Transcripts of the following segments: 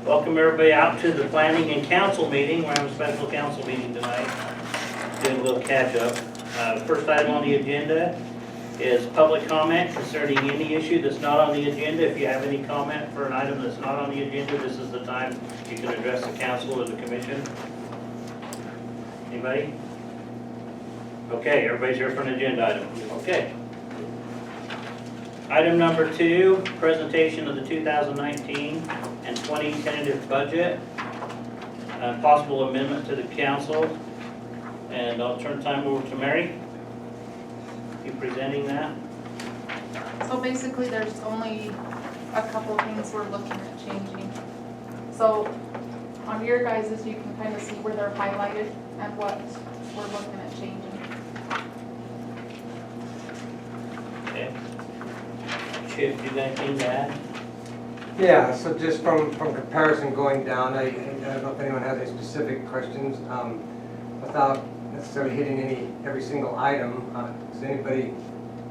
Welcome everybody out to the planning and council meeting. We're having a special council meeting tonight. Doing a little catch up. First item on the agenda is public comment concerning any issue that's not on the agenda. If you have any comment for an item that's not on the agenda, this is the time you can address the council or the commission. Anybody? Okay, everybody's here for an agenda item. Okay. Item number 2, presentation of the 2019 and 20 tentative budget. Possible amendment to the council. And I'll turn time over to Mary. You presenting that? So basically, there's only a couple things we're looking at changing. So on your guys's, you can kind of see where they're highlighted and what we're looking at changing. Okay. Chip, you got anything to add? Yeah, so just from comparison going down, I don't know if anyone has any specific questions, without necessarily hitting every single item. Does anybody,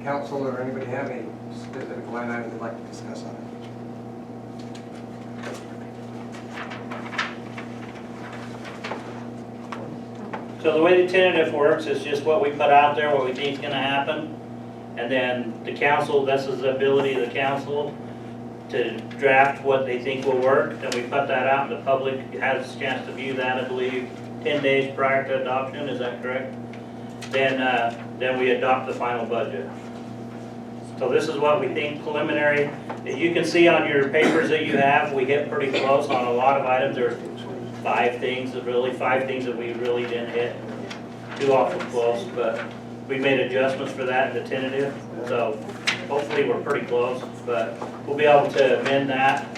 council or anybody have any specific line items they'd like to discuss on it? So the way the tentative works is just what we put out there, what we think is gonna happen. And then the council, this is the ability of the council to draft what they think will work. Then we put that out and the public has a chance to view that, I believe, 10 days prior to adoption, is that correct? Then we adopt the final budget. So this is what we think preliminary. You can see on your papers that you have, we hit pretty close on a lot of items. There's 5 things that we really didn't hit too awful close, but we made adjustments for that in the tentative. So hopefully we're pretty close, but we'll be able to amend that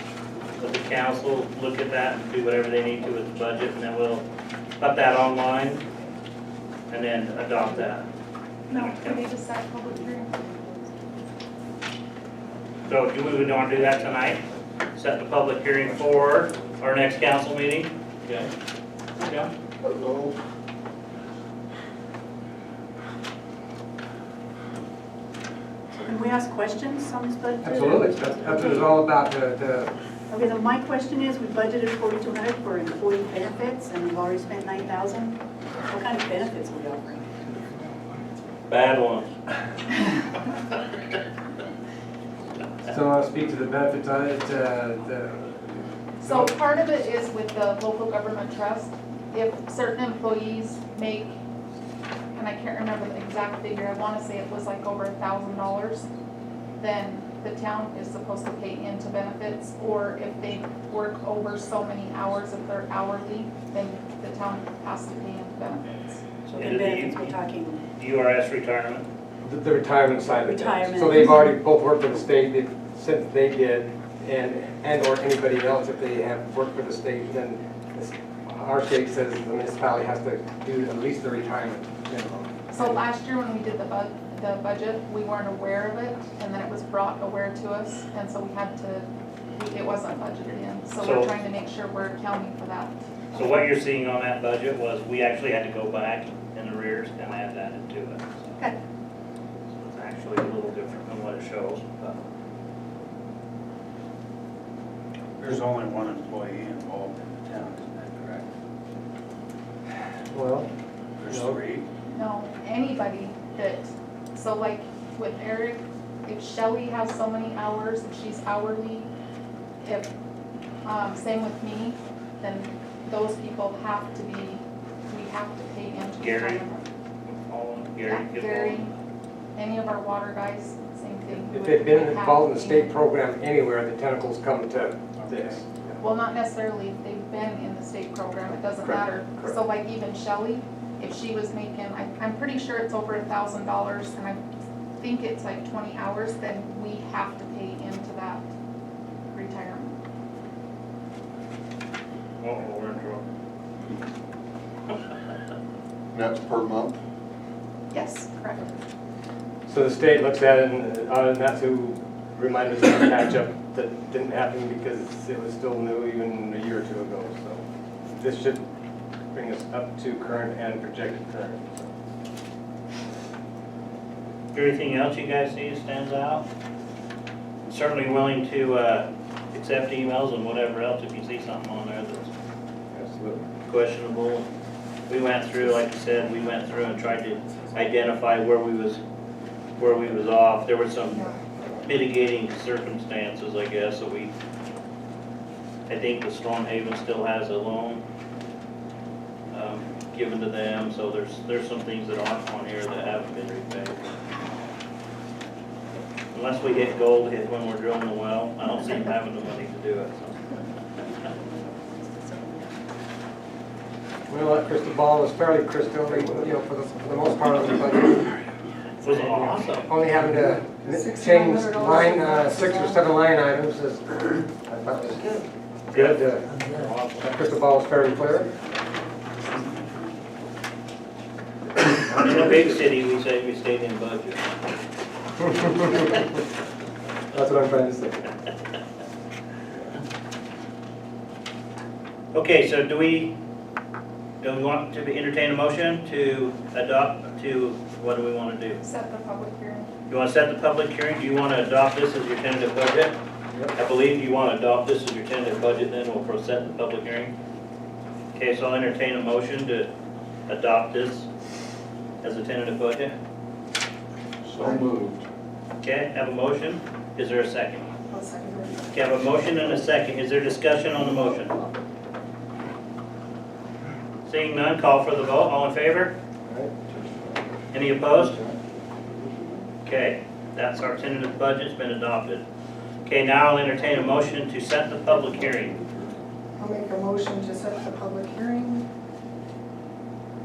with the council, look at that and do whatever they need to with the budget, and then we'll put that online and then adopt that. No, we need to set public hearing. So do we want to do that tonight? Set the public hearing for our next council meeting? Okay. Yeah. Can we ask questions on this budget? Absolutely, that's what it's all about, Okay, then my question is, we budgeted 4,200 for employee benefits, and we've already spent 9,000. What kind of benefits are we offering? Bad one. so I'll speak to the benefits on it, So part of it is with the local government trust. If certain employees make, and I can't remember the exact figure, I want to say it was like over $1,000, then the town is supposed to pay into benefits, or if they work over so many hours, if they're hourly, then the town has to pay into benefits. So the benefits, we're talking, URS retirement. the retirement side of it. Retirement. So they've already both worked for the state, they've said that they did, and or anybody else, if they have worked for the state, then our state says the municipality has to do at least the retirement minimum. So last year when we did the budget, we weren't aware of it, and then it was brought aware to us, and so we had to, it wasn't budgeted in. So we're So- trying to make sure we're accounting for that. So what you're seeing on that budget was we actually had to go back in the rears and add that into it. Okay. So it's actually a little different than what it shows. But There's only one employee involved in the town, isn't that correct? Well, There's No. 3. No, anybody that, so like with Eric, if Shelley has so many hours, if she's hourly, if, same with me, then those people have to be, we have to pay into Gary. retirement. Gary, Yeah, get Gary, involved. any of our water guys, same thing. if We they've been have involved in the to state pay. program anywhere, the tentacles come to this. Well, not necessarily if they've been in the state program, it doesn't Correct, matter. correct. So like even Shelley, if she was making, I'm pretty sure it's over $1,000, and I think it's like 20 hours, then we have to pay into that retirement. Oh, we're in trouble. That's per month? Yes, correct. So the state looks at it and that's who reminded us of the catch up that didn't happen because it was still new even a year or two ago. So this should bring us up to current and projected current. So. Anything else you guys see stands out? Certainly willing to accept emails and whatever else if you see something on there that's Absolutely. questionable. We went through, like you said, we went through and tried to identify where we was off. There were some mitigating circumstances, I guess, so I think the Storm Haven still has a loan given to them, so there's some things that aren't on here that haven't been repaid. Unless we hit gold hit when we're drilling the well, I don't see them having the money to do it, so. Well, that crystal ball was fairly crystal, for the most part of the budget. It was awesome. Only having to change line, 6 or 7 line items is, I thought was good. That crystal ball was fairly clear. In a big city, we say we stayed in budget. That's what I'm trying to say. Okay, so do we want to entertain a motion to adopt what do we want to do? Set the public hearing. You want to set the public hearing? Do you want to adopt this as your tentative budget? Yep. I believe you want to adopt this as your tentative budget, then we'll set the public hearing. Okay, so I'll entertain a motion to adopt this as a tentative budget. So moved. Okay, have a motion. Is there a second? I'll second it. Okay, have a motion and a second. Is there discussion on the motion? Seeing none, call for the vote. All in favor? Any opposed? Okay, that's our tentative budget's been adopted. Okay, now I'll entertain a motion to set the public hearing. I'll make a motion to set the public hearing.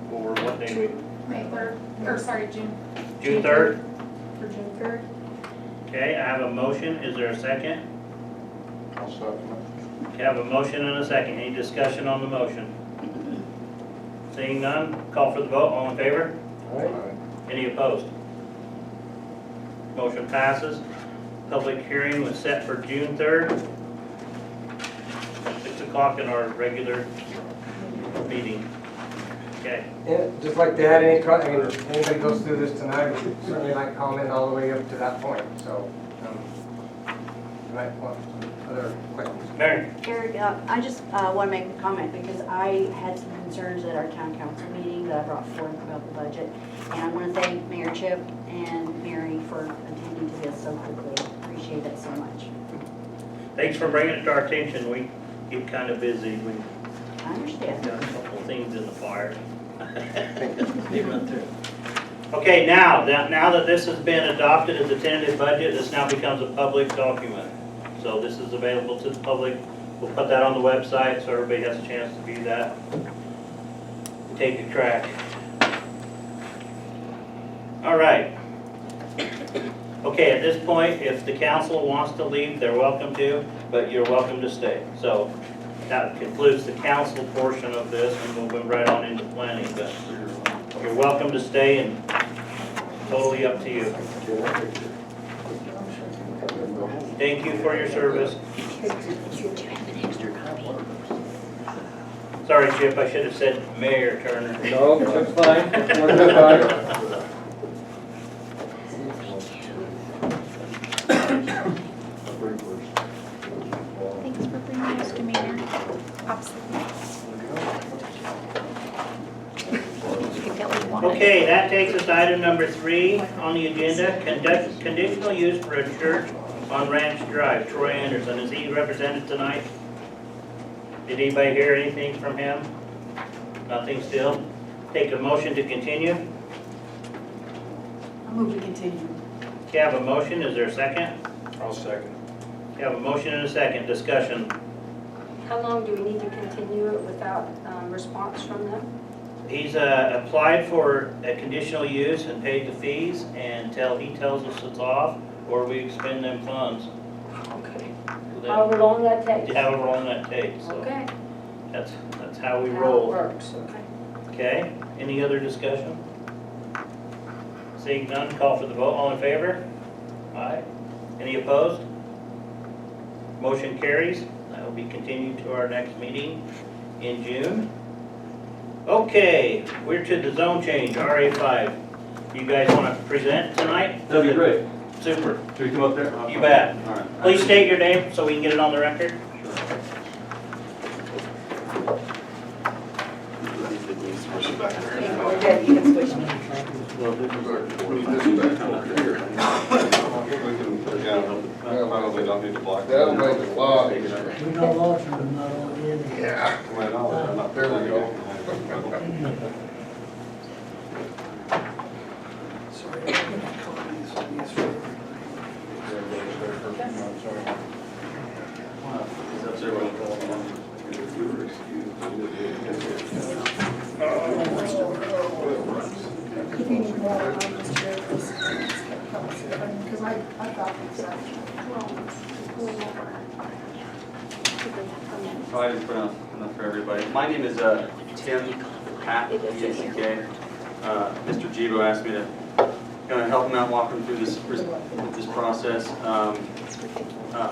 For what day? May 3rd, or sorry, June. June 3rd? For June 3rd. Okay, I have a motion. Is there a second? I'll second it. Okay, I have a motion and a second. Any discussion on the motion? Seeing none, call for the vote. All in favor? Aye. Any opposed? Motion passes. Public hearing was set for June 3rd. 6 o'clock in our regular meeting. Okay, Yeah, just like to add anybody goes through this tonight, would certainly like comment all the way up to that point, so, you might want other questions. Mary? Eric, I just want to make a comment because I had some concerns at our town council meeting that I brought forth about the budget. And I want to thank Mayor Chip and Mary for attending to this so quickly. Appreciate it so much. Thanks for bringing it to our attention. We get kind of busy. We've I understand. got a couple things in the fire. Okay, now that this has been adopted as a tentative budget, this now becomes a public document. So this is available to the public. We'll put that on the website so everybody has a chance to view that. Take a track. All right. Okay, at this point, if the council wants to leave, they're welcome to, but you're welcome to stay. So that concludes the council portion of this, and we'll move right on into planning. But you're welcome to stay, and totally up to you. Thank you for your service. Sorry, Chip, I should have said Mayor Turner. No, that's fine. That's fine. Thanks for bringing this to me, Mary. Okay, that takes us to item number 3 on the agenda, conditional use for a church on Ranch Drive. Troy Anderson, is he represented tonight? Did anybody hear anything from him? Nothing still? Take a motion to continue. I move to continue. Okay, I have a motion, is there a second? I'll second. Okay, I have a motion and a second, discussion. How long do we need to continue it without response from them? He's applied for a conditional use and paid the fees until he tells us it's off, or we expend them funds. Okay. Then- However long that takes? However long that takes, so Okay. that's how we How it roll. works, okay. Okay, any other discussion? Seeing none, call for the vote. All in favor? Aye. Any opposed? Motion carries. That will be continued to our next meeting in June. Okay, we're to the zone change, RA5. You guys want to present tonight? That'd be great. Super. Do we come up there? You bet. All right. Please state your name so we can get it on the record. We're good, you can switch me. Well, this is back over here. We can put it down. Well, they don't need to block. That'll make it a lot easier. We got lots of them, not only in here. Yeah. Well, I'm not. There we go. Sorry, I don't have copies of these for If you need more, I'll just share this. Because I thought these out. I didn't put enough for everybody. My name is Tim Pat, P-A-C-K. Mr. Gibo asked me to kind of help him out, walk him through this process. I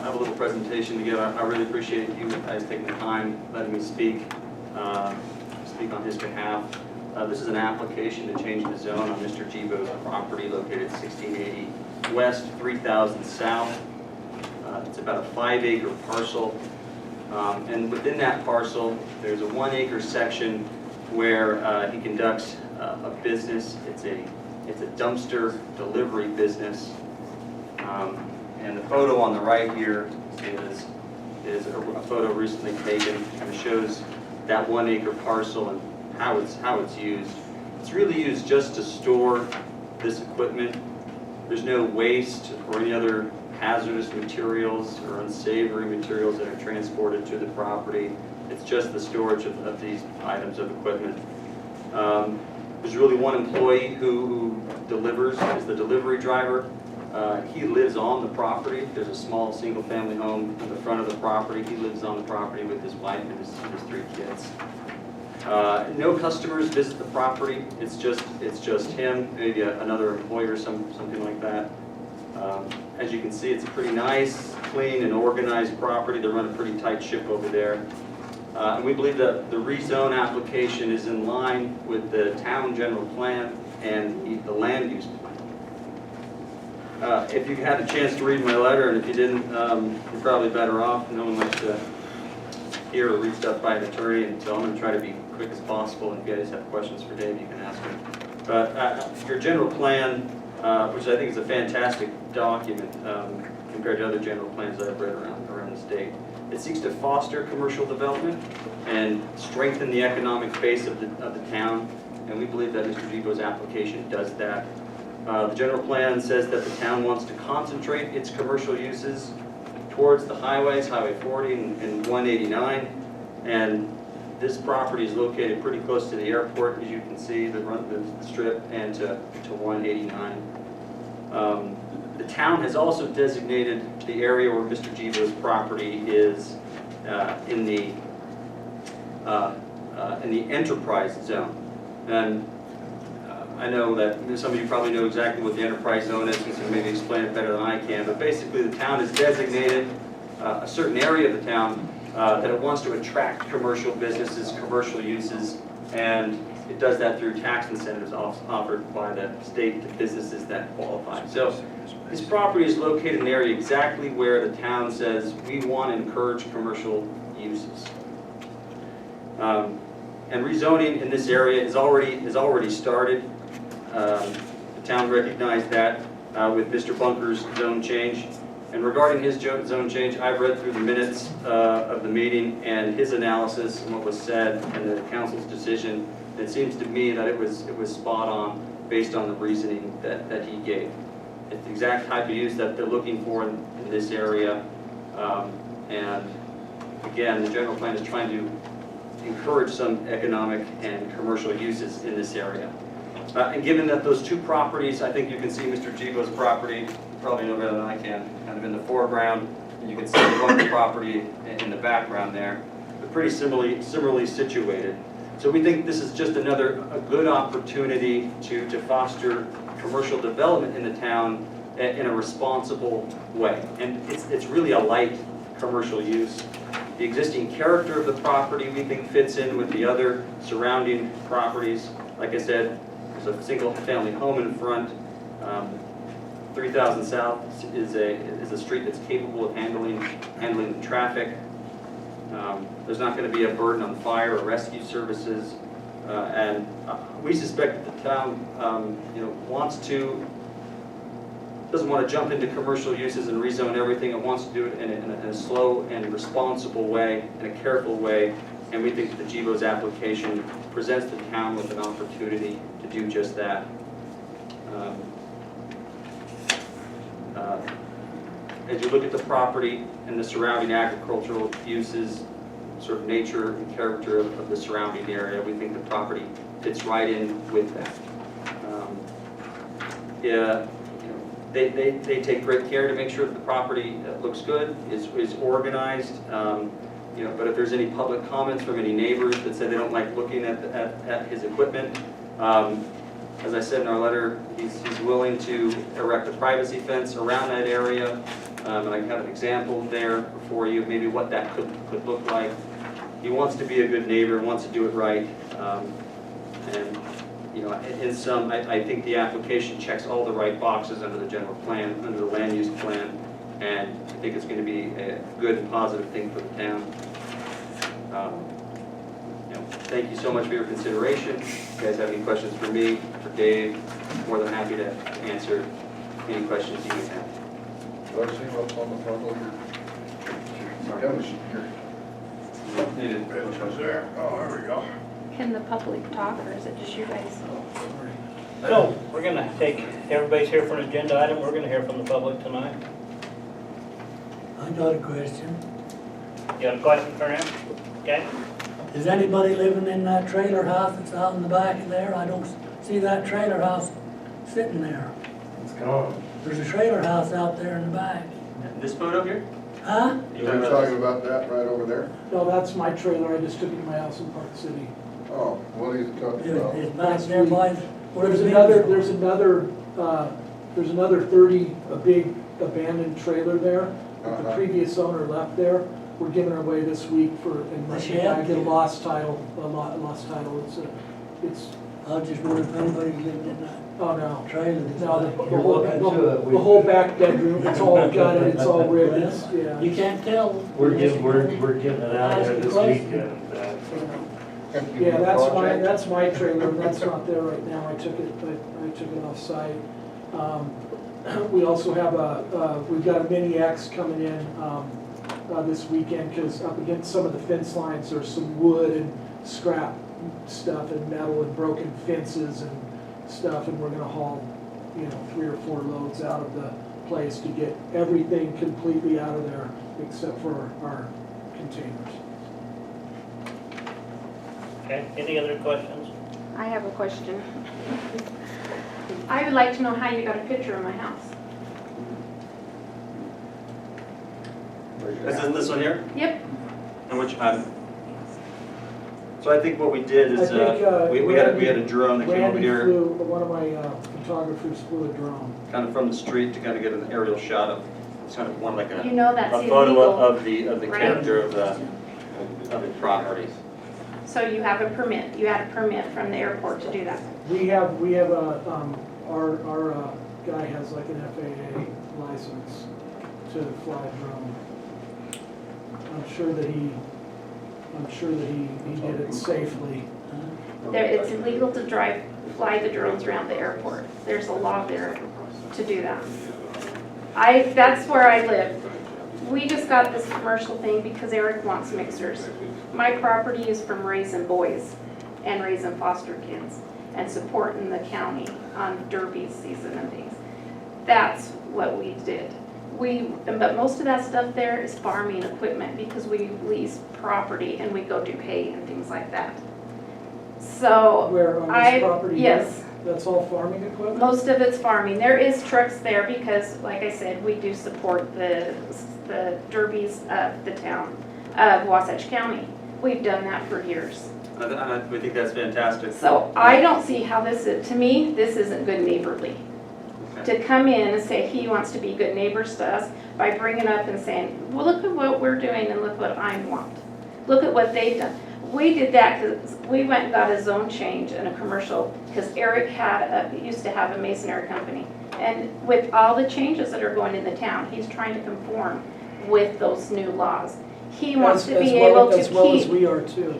have a little presentation together. I really appreciate you guys taking the time, letting me speak on his behalf. This is an application to change the zone on Mr. Gibo's property located at 1680 West, 3000 South. It's about a 5-acre parcel. And within that parcel, there's a 1-acre section where he conducts a business. It's a dumpster delivery business. And the photo on the right here is a photo recently taken, and it shows that 1-acre parcel and how it's used. It's really used just to store this equipment. There's no waste or any other hazardous materials or unsavory materials that are transported to the property. It's just the storage of these items of equipment. There's really one employee who delivers, is the delivery driver. He lives on the property. There's a small single-family home in the front of the property. He lives on the property with his wife and his 3 kids. No customers visit the property. It's just him, maybe another employer, something like that. As you can see, it's a pretty nice, clean, and organized property. They run a pretty tight ship over there. And we believe that the rezone application is in line with the town general plan and the land use plan. If you had a chance to read my letter, and if you didn't, you're probably better off. No one likes to hear or read stuff by an attorney, and so I'm going to try to be quick as possible. And if you guys have questions for Dave, you can ask him. But your general plan, which I think is a fantastic document compared to other general plans that I've read around the state. It seeks to foster commercial development and strengthen the economic base of the town, and we believe that Mr. Gibo's application does that. The general plan says that the town wants to concentrate its commercial uses towards the highways, Highway 40 and 189, and this property is located pretty close to the airport, as you can see, the strip, and to 189. The town has also designated the area where Mr. Gibo's property is in the enterprise zone. And I know that some of you probably know exactly what the enterprise zone is, and so maybe explain it better than I can, but basically the town has designated a certain area of the town that it wants to attract commercial businesses, commercial uses, and it does that through tax incentives offered by the state to businesses that qualify. So this property is located in an area exactly where the town says we want to encourage commercial uses. And rezoning in this area has already started. The town recognized that with Mr. Bunker's zone change. And regarding his zone change, I've read through the minutes of the meeting and his analysis and what was said and the council's decision. It seems to me that it was spot on based on the reasoning that he gave. It's the exact type of use that they're looking for in this area. And again, the general plan is trying to encourage some economic and commercial uses in this area. And given that those two properties, I think you can see Mr. Gibo's property, you probably know better than I can, kind of in the foreground, and you can see the Bunker property in the background there. They're pretty similarly situated. So we think this is just a good opportunity to foster commercial development in the town in a responsible way. And it's really a light commercial use. The existing character of the property we think fits in with the other surrounding properties. Like I said, there's a single family home in front. 3000 South is a street that's capable of handling the traffic. There's not going to be a burden on fire or rescue services. And we suspect that the town, doesn't want to jump into commercial uses and rezone everything. It wants to do it in a slow and responsible way, in a careful way. And we think that the GBO's application presents the town with an opportunity to do just that. As you look at the property and the surrounding agricultural uses, sort of nature and character of the surrounding area, we think the property fits right in with that. They take great care to make sure that the property looks good, is organized. But if there's any public comments from any neighbors that say they don't like looking at his equipment, as I said in our letter, he's willing to erect a privacy fence around that area. And I have an example there for you, maybe what that could look like. He wants to be a good neighbor, wants to do it right. In sum, I think the application checks all the right boxes under the general plan, under the land use plan, and I think it's going to be a good and positive thing for the town. Thank you so much for your consideration. If you guys have any questions for me, for Dave, more than happy to answer any questions you may have. Do I see what's on the front of there? Oh, there we go. Can the public talk, or is it just you guys? No, we're gonna take, everybody's here for an agenda item, we're gonna hear from the public tonight. I got a question. You got a question for him? Okay? Is anybody living in that trailer house that's out in the back of there? I don't see that trailer house sitting there. It's gone. There's a trailer house out there in the back. This photo here? Huh? You're talking about that right over there? No, that's my trailer, I just took it to my house in Park City. Oh, what are you talking about? It's back there by where There's the another, buildings are. there's another 30, a big abandoned trailer there. That the previous owner left there. We're giving it away this week for, and The I shed? get a lost title, lost title. It's, I just wondered if anybody lived in that oh no. trailer. that's No, back the there. whole, the whole back bedroom, it's all gutted, it's all ripped, it's, yeah. You can't tell. We're getting it out there this weekend. Yeah, that's my trailer, that's not there right now, I took it off site. We also have we've got a Mini X coming in, this weekend, because up against some of the fence lines, there's some wood and scrap stuff and metal and broken fences and stuff, and we're gonna haul, 3 or 4 loads out of the place to get everything completely out of there, except for our containers. Okay, any other questions? I have a question. I would like to know how you got a picture of my house. This one here? Yep. And which, so I think what we did is, I think, we had a drone that came over Randy here, flew, one of my photographers flew a drone. kind of from the street to kind of get an aerial shot of, it's kind of one like You know that's a photo illegal. of the right? character of the property. So you have a permit, you had a permit from the airport to do that. We have our guy has like an FAA license to fly a drone. I'm sure that he did it safely. It's illegal to fly the drones around the airport. There's a law there to do that. That's where I live. We just got this commercial thing because Eric wants mixers. My property is from raising boys and raising foster kids and supporting the county on derby season and things. That's what we did. But most of that stuff there is farming equipment because we lease property and we go do hay and things like that. So Where on this property? yes, That's all farming equipment? most of it's farming. There is trucks there because, like I said, we do support the derbies of the town of Wasatch County. We've done that for years. We think that's fantastic. So I don't see how to me, this isn't good neighborly. Okay. To come in and say he wants to be good neighbors to us by bringing up and saying, well, look at what we're doing and look what I want. Look at what they've done. We did that because we went and got a zone change in a commercial because Eric used to have a masonry company. And with all the changes that are going in the town, he's trying to conform with those new laws. He wants to be able to As well as keep, we are too.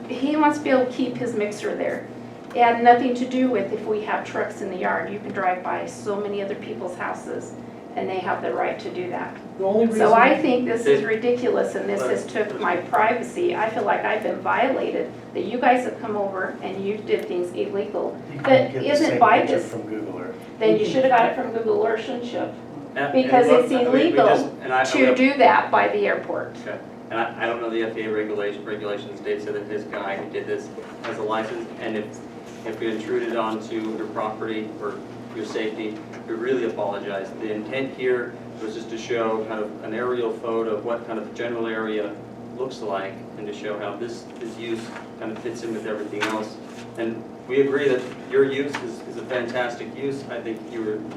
he wants to be able to keep his mixer there. It had nothing to do with if we have trucks in the yard. You can drive by so many other people's houses and they have the right to do that. The only reason. So I think this is ridiculous and this has took my privacy. I feel like I've been violated, that you guys have come over and you did things illegal You that can't get the isn't same by picture this. from Google Earth. Then you should have got it from Google Earth, shouldn't you? And Because it's look, we illegal just- and I- to do that by the airport. Okay, and I don't know the FAA regulations, Dave said that his guy who did this has a license, and if we intruded onto your property or your safety, we really apologize. The intent here was just to show kind of an aerial photo of what kind of the general area looks like, and to show how this use kind of fits in with everything else. And we agree that your use is a fantastic use. I think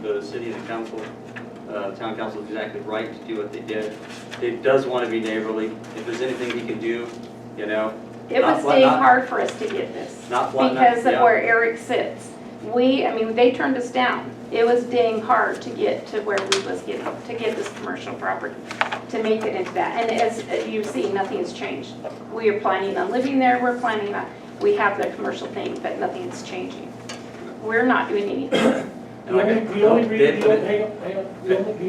the city and the council, town council is exactly right to do what they did. It does want to be neighborly. If there's anything he can do, you know. It was staying hard for us to get this because of where Eric sits. They turned us down. It was dang hard to get to where we was getting, to get this commercial property, to make it into that. And as you see, nothing's changed. We are planning on living there, we have the commercial thing, but nothing's changing. We're not doing anything. The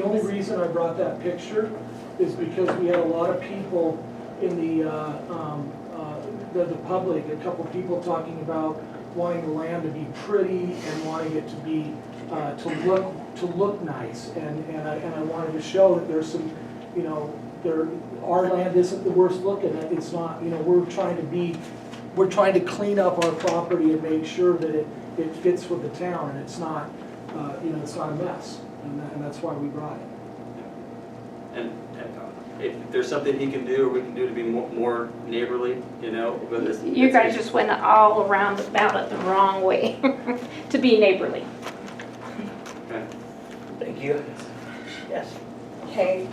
only reason I brought that picture is because we had a lot of people in the public, a couple people talking about wanting the land to be pretty and wanting it to be, to look nice. And I wanted to show that there's some, our land isn't the worst looking. It's not, we're trying to clean up our property and make sure that it fits with the town and it's not, it's not a mess. And that's why we brought it. And if there's something he can do or we can do to be more neighborly, with this. You guys just went all around about it the wrong way to be neighborly. Okay. Thank you. Yes. Okay,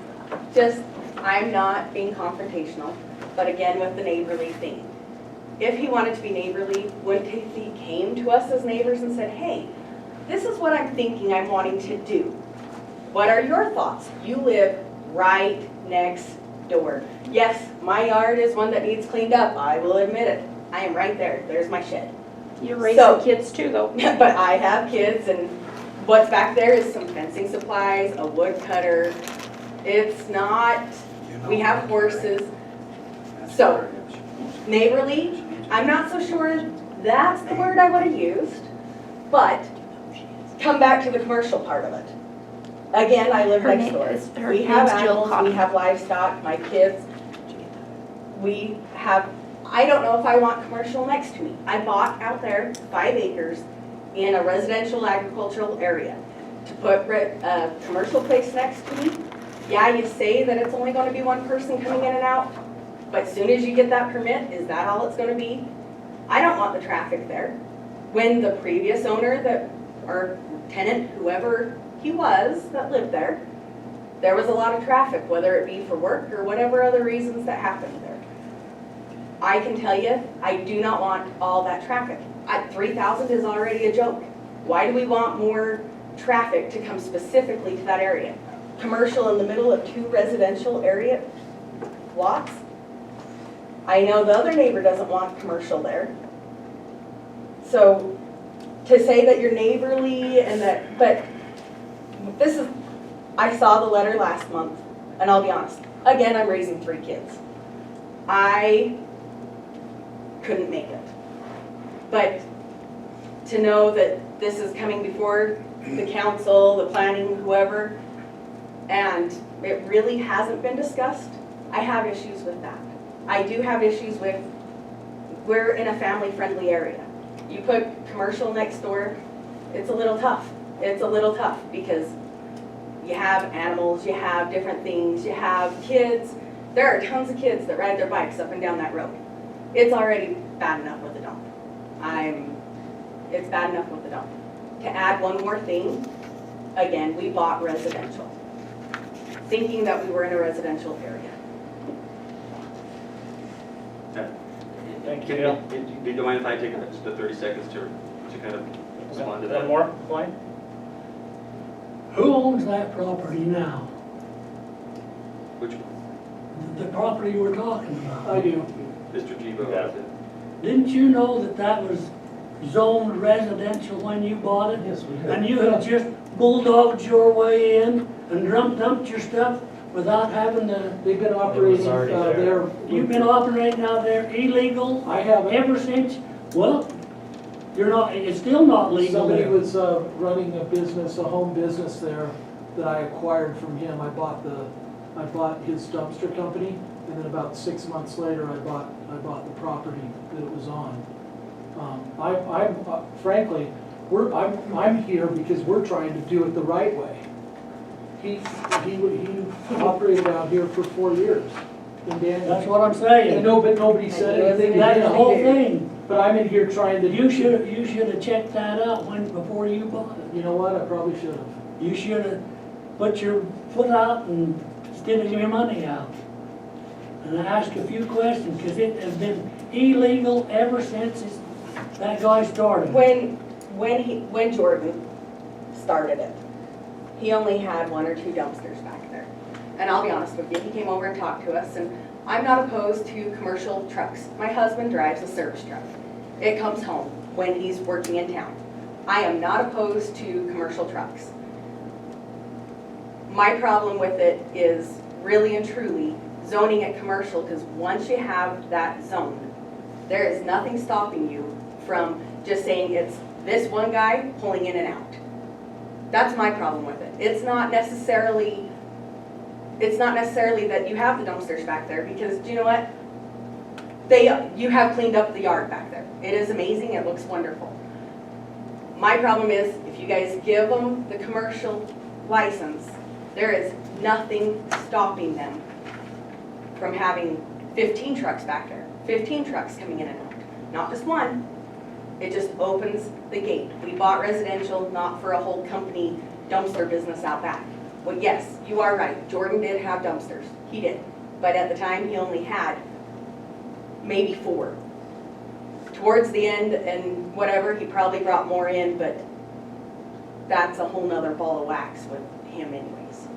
I'm not being confrontational, but again, with the neighborly thing. If he wanted to be neighborly, wouldn't he came to us as neighbors and said, hey, this is what I'm thinking I'm wanting to do. What are your thoughts? You live right next door. Yes, my yard is one that needs cleaned up, I will admit it. I am right there, there's my shed. You're raising kids too, though. But I have kids, and what's back there is some fencing supplies, a wood cutter. It's not, we have horses. So, neighborly, I'm not so sure that's the word I would have used, but come back to the commercial part of it. Again, I live next door. We have animals, we have livestock, my kids. I don't know if I want commercial next to me. I bought out there 5 acres in a residential agricultural area. To put a commercial place next to me, yeah, you say that it's only gonna be one person coming in and out, but as soon as you get that permit, is that all it's gonna be? I don't want the traffic there. When the previous owner or tenant, whoever he was that lived there, there was a lot of traffic, whether it be for work or whatever other reasons that happened there. I can tell you, I do not want all that traffic. 3,000 is already a joke. Why do we want more traffic to come specifically to that area? Commercial in the middle of 2 residential area lots? I know the other neighbor doesn't want commercial there. So to say that you're neighborly and that, but I saw the letter last month, and I'll be honest, again, I'm raising 3 kids. I couldn't make it. But to know that this is coming before the council, the planning, whoever, and it really hasn't been discussed, I have issues with that. I do have issues with, we're in a family-friendly area. You put commercial next door, it's a little tough. It's a little tough because you have animals, you have different things, you have kids. There are tons of kids that ride their bikes up and down that road. It's already bad enough with the dump. It's bad enough with the dump. To add one more thing, again, we bought residential, thinking that we were in a residential area. Thank you. Do you mind if I take just 30 seconds to kind of respond to that? One more, Blaine? Who owns that property now? Which one? The property we're talking about? I do. Mr. Gibo has it. Didn't you know that that was zoned residential when you bought it? Yes, we did. And you had just bulldogged your way in and dumped your stuff without having to, They've been operating already there. there. you've been operating out there illegal I haven't. ever since? Well, you're not, it's still not legal Somebody there. was running a business, a home business there that I acquired from him. I bought his dumpster company, and then about 6 months later, I bought the property that it was on. Frankly, I'm here because we're trying to do it the right way. He operated out here for 4 years in Daniel. That's what I'm saying. And nobody said anything. That's the whole thing. But I'm in here trying to. You should have checked that out before you bought it. You know what, I probably should have. You should have put your foot out and instead of your money out. And ask a few questions, because it has been illegal ever since that guy started. When Jordan started it, he only had 1 or 2 dumpsters back there. And I'll be honest with you, he came over and talked to us, and I'm not opposed to commercial trucks. My husband drives a service truck. It comes home when he's working in town. I am not opposed to commercial trucks. My problem with it is really and truly zoning it commercial, because once you have that zone, there is nothing stopping you from just saying it's this one guy pulling in and out. That's my problem with it. It's not necessarily that you have the dumpsters back there, because do you know what? You have cleaned up the yard back there. It is amazing, it looks wonderful. My problem is, if you guys give them the commercial license, there is nothing stopping them from having 15 trucks back there, 15 trucks coming in and out, not just one. It just opens the gate. We bought residential, not for a whole company dumpster business out back. Well, yes, you are right, Jordan did have dumpsters, he did. But at the time, he only had maybe 4. Towards the end and whatever, he probably brought more in, but that's a whole nother ball of wax with him anyways.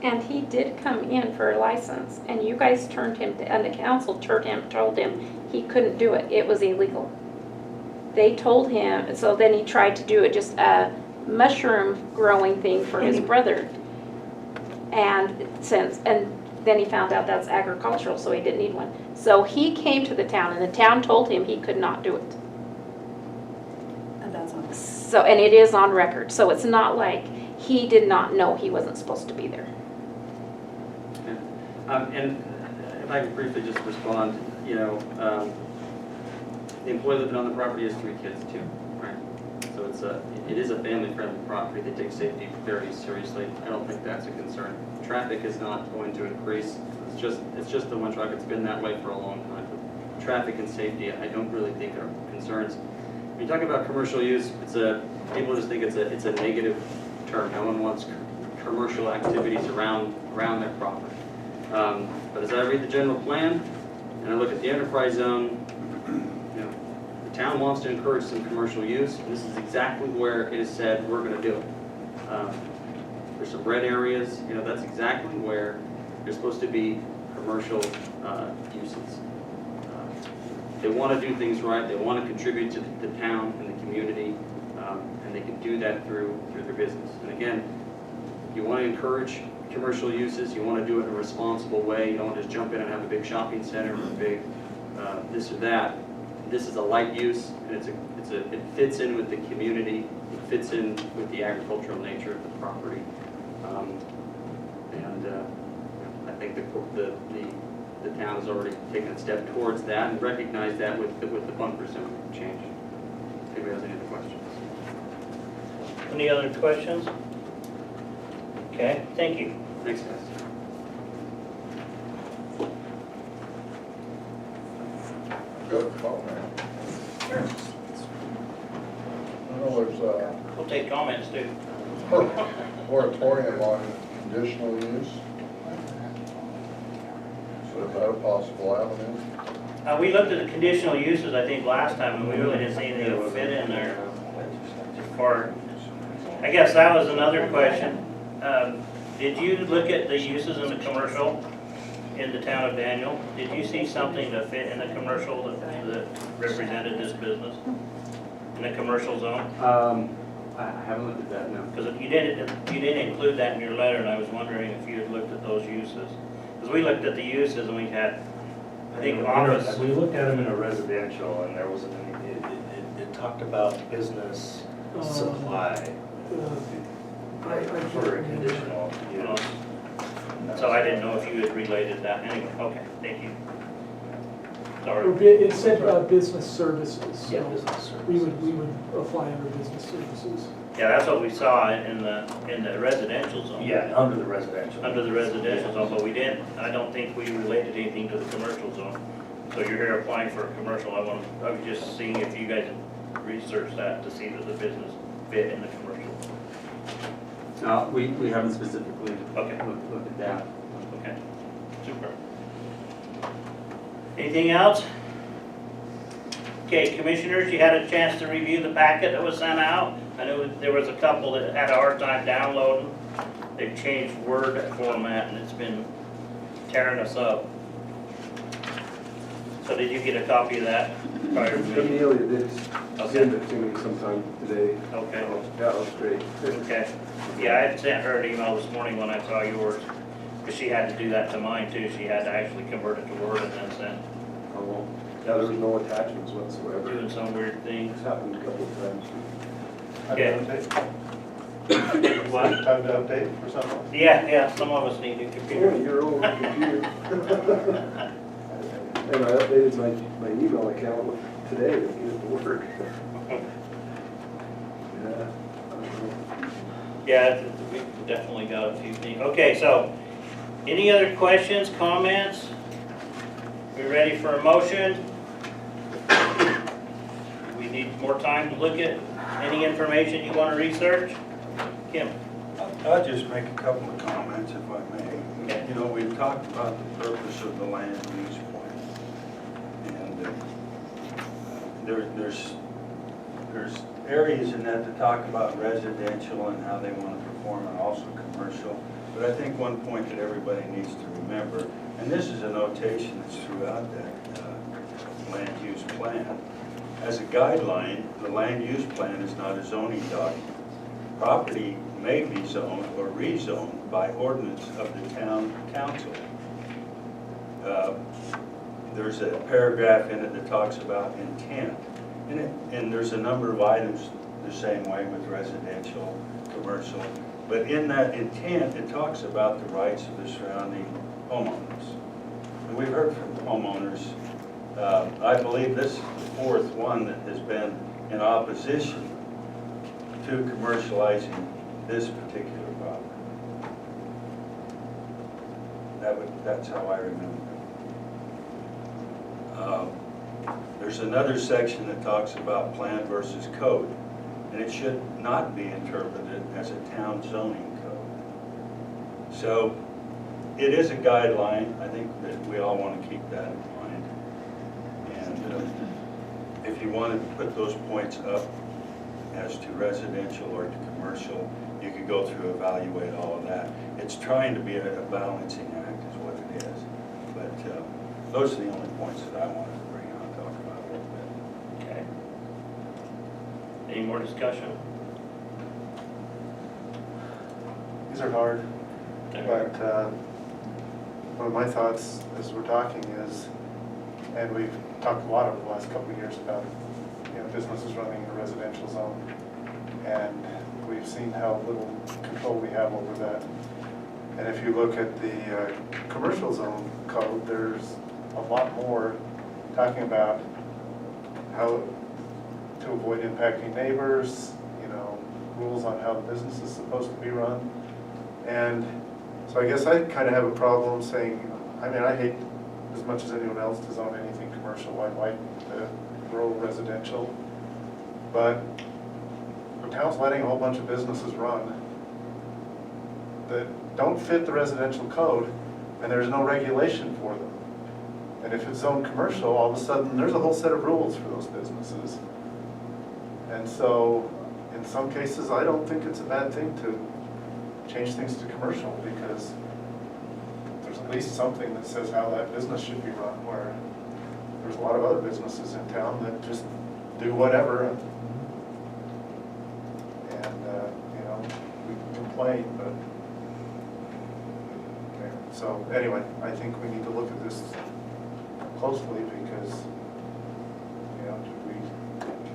And he did come in for a license, and you guys and the council told him he couldn't do it, it was illegal. They told him, so then he tried to do it, just a mushroom growing thing for his brother. And then he found out that's agricultural, so he didn't need one. So he came to the town, and the town told him he could not do it. And that's on this. So, and it is on record, so it's not like he did not know he wasn't supposed to be there. And if I could briefly just respond, the employee living on the property has 3 kids too, right? So it is a family-friendly property. They take safety very seriously. I don't think that's a concern. Traffic is not going to increase. It's just the one truck. It's been that way for a long time. But traffic and safety, I don't really think are concerns. When you talk about commercial use, people just think it's a negative term. No one wants commercial activities around their property. But as I read the general plan and I look at the enterprise zone, the town wants to encourage some commercial use, and this is exactly where it is said we're going to do it. There's some red areas, that's exactly where there's supposed to be commercial uses. They want to do things right, they want to contribute to the town and the community, and they can do that through their business. And again, you want to encourage commercial uses, you want to do it in a responsible way. You don't want to just jump in and have a big shopping center or a big this or that. This is a light use, and it fits in with the community. It fits in with the agricultural nature of the property, and I think the town has already taken a step towards that and recognized that with the bumper zone change. If anybody has any other questions? Any other questions? Okay, thank you. Thanks, guys. Got a comment? I know there's a We'll take comments too. moratorium on conditional use. So is that a possible avenue? We looked at the conditional uses, I think, last time, and we really didn't see anything that would fit in there. I guess that was another question. Did you look at the uses in the commercial in the town of Daniel? Did you see something to fit in the commercial that represented this business? In the commercial zone? I haven't looked at that, no. Because you didn't include that in your letter, and I was wondering if you had looked at those uses. Because we looked at the uses and we had, I think, office. We looked at them in a residential and there was, it talked about business supply for a conditional use. So I didn't know if you had related that. Anyway, okay, thank you. Sorry. It said business services, Yeah, so business we services. would apply under business services. Yeah, that's what we saw in the residential zone. Yeah, under the residential. Under the residential zone, but we didn't, I don't think we related anything to the commercial zone. So you're here applying for a commercial, I was just seeing if you guys had researched that to see that the business fit in the commercial. No, we haven't specifically Okay. looked at that. Okay, super. Anything else? Okay, commissioners, you had a chance to review the packet that was sent out. I know there was a couple that had a hard time downloading. They've changed Word format and it's been tearing us up. So did you get a copy of that prior to the meeting? Amelia did Okay. send it to me sometime today. Okay. Yeah, it was great. Okay. Yeah, I had sent her an email this morning when I saw yours, because she had to do that to mine too. She had to actually convert it to Word and then send, Oh, yeah, there was no attachments whatsoever. doing some weird thing. It's happened a couple of times. Okay. What? Time to update or something? Yeah, some of us need a Oh, computer. you're old computer. And I updated my email account today to get it to work. Yeah. I don't know. Yeah, we definitely got a few things. Okay, so, any other questions, comments? We ready for a motion? We need more time to look at any information you want to research? Kim? I'll just make a couple of comments if I Okay. may. You know, we've talked about the purpose of the land use plan. And there's areas in that that talk about residential and how they want to perform and also commercial. But I think one point that everybody needs to remember, and this is a notation that's throughout that land use plan. As a guideline, the land use plan is not a zoning document. Property may be zoned or rezoned by ordinance of the town council. There's a paragraph in it that talks about intent. And there's a number of items the same way with residential, commercial. But in that intent, it talks about the rights of the surrounding homeowners. And we've heard from homeowners. I believe this is the fourth one that has been in opposition to commercializing this particular property. That's how I remember it. There's another section that talks about plan versus code, and it should not be interpreted as a town zoning code. So it is a guideline. I think that we all want to keep that in mind. And if you wanted to put those points up as to residential or to commercial, you could go through, evaluate all of that. It's trying to be a balancing act is what it is. But those are the only points that I wanted to bring out and talk about a little bit. Okay. Any more discussion? These are hard, Okay. but one of my thoughts as we're talking is, and we've talked a lot over the last couple of years about, businesses running in a residential zone, and we've seen how little control we have over that. And if you look at the commercial zone code, there's a lot more talking about how to avoid impacting neighbors, rules on how the business is supposed to be run. And so I guess I kind of have a problem saying, I hate as much as anyone else to zone anything commercial. I like the rural residential. But the town's letting a whole bunch of businesses run that don't fit the residential code, and there's no regulation for them. And if it's zoned commercial, all of a sudden, there's a whole set of rules for those businesses. And so, in some cases, I don't think it's a bad thing to change things to commercial, because there's at least something that says how that business should be run, where there's a lot of other businesses in town that just do whatever. And, you know, we can complain, but, okay. So anyway, I think we need to look at this closely, because, you know, do we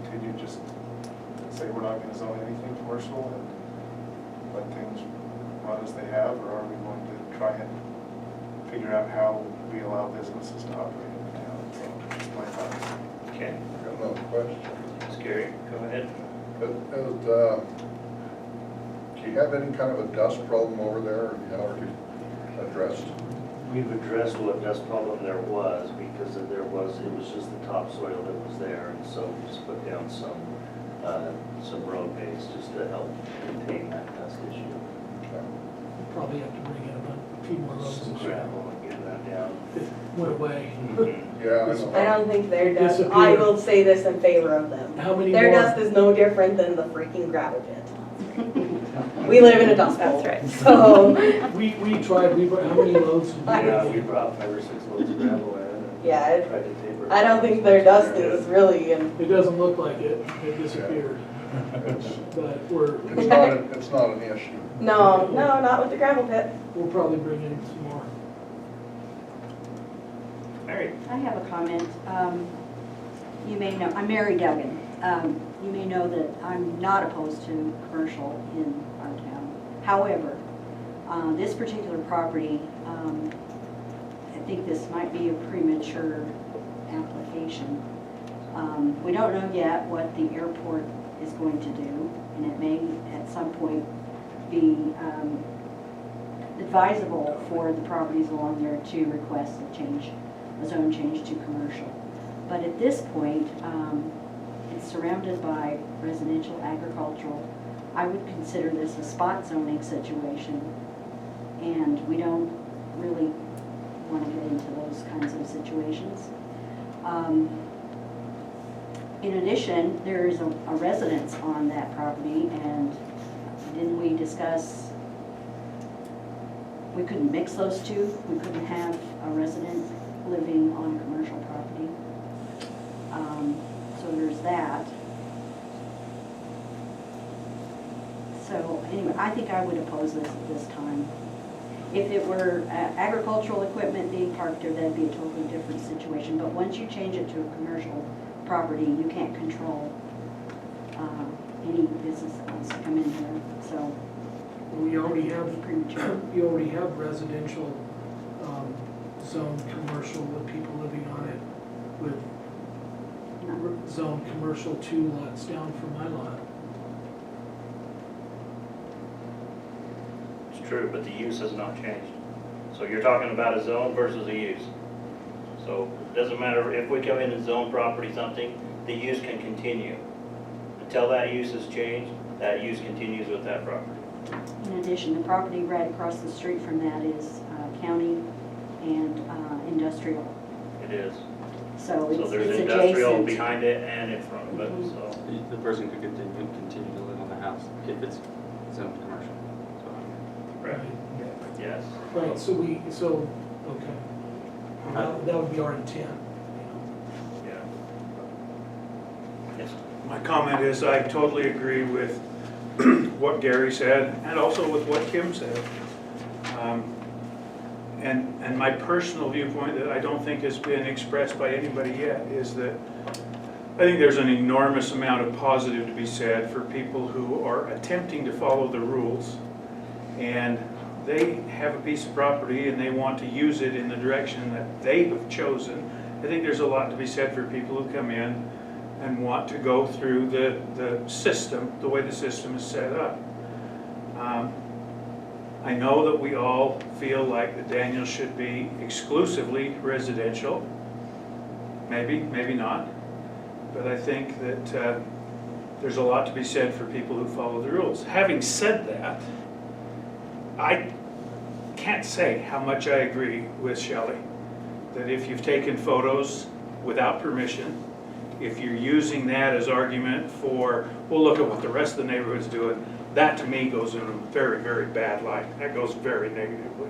continue just say we're not gonna zone anything commercial and let things run as they have, or are we going to try and figure out how we allow businesses to operate in the town? So, just my thoughts. Okay, I got another question. Scary, go ahead. Do you have any kind of a dust problem over there, or you already addressed? We've addressed what dust problem there was, because it was just the topsoil that was there, and so we just put down some road base just to help contain that dust issue. Probably have to bring in a few more roads Some and gravel and get that down. It went away. Yeah, I know. I don't think their dust, Disappear. I will say this in favor of them. How many Their more? dust is no different than the freaking gravel pit. We live in a dust bowl. That's right. So, We tried, how many loads? did we Yeah, get? we brought 5 or 6 loads of gravel in and yeah, tried to taper it. I don't think their dust is really in. It doesn't look like it disappeared, It's but we're, it's not an issue. No, not with the gravel pit. we'll probably bring in some more. Mary? I have a comment. You may know, I'm Mary Duggan. You may know that I'm not opposed to commercial in our town. However, this particular property, I think this might be a premature application. We don't know yet what the airport is going to do, and it may at some point be advisable for the properties along there to request a zone change to commercial. But at this point, it's surrounded by residential, agricultural. I would consider this a spot zoning situation, and we don't really want to get into those kinds of situations. In addition, there is a residence on that property, and didn't we discuss we couldn't mix those two? We couldn't have a resident living on commercial property. So there's that. So anyway, I think I would oppose this at this time. If it were agricultural equipment being parked there, that'd be a totally different situation. But once you change it to a commercial property, you can't control any business that wants to come in here. So We already have, it'd be premature. you already have residential zone commercial with people living on it, with zone commercial 2 lots down from my lot. It's true, but the use has not changed. So you're talking about a zone versus a use. So it doesn't matter if we come in and zone property something, the use can continue. Until that use has changed, that use continues with that property. In addition, the property right across the street from that is county and industrial. It is. So So it's there's industrial adjacent. behind it and in front of it, Mhm. so. The person could continue to live on the house if it's zoned commercial. Right. Yes. Right, so okay. Well, that would be our intent. Yeah. Yes. My comment is I totally agree with what Gary said and also with what Kim said. And my personal viewpoint that I don't think has been expressed by anybody yet is that I think there's an enormous amount of positive to be said for people who are attempting to follow the rules, and they have a piece of property and they want to use it in the direction that they have chosen. I think there's a lot to be said for people who come in and want to go through the system, the way the system is set up. I know that we all feel like the Daniels should be exclusively residential. Maybe, maybe not. But I think that there's a lot to be said for people who follow the rules. Having said that, I can't say how much I agree with Shelley, that if you've taken photos without permission if you're using that as argument for, well, look at what the rest of the neighborhood's doing, that to me goes in a very, very bad light. That goes very negatively.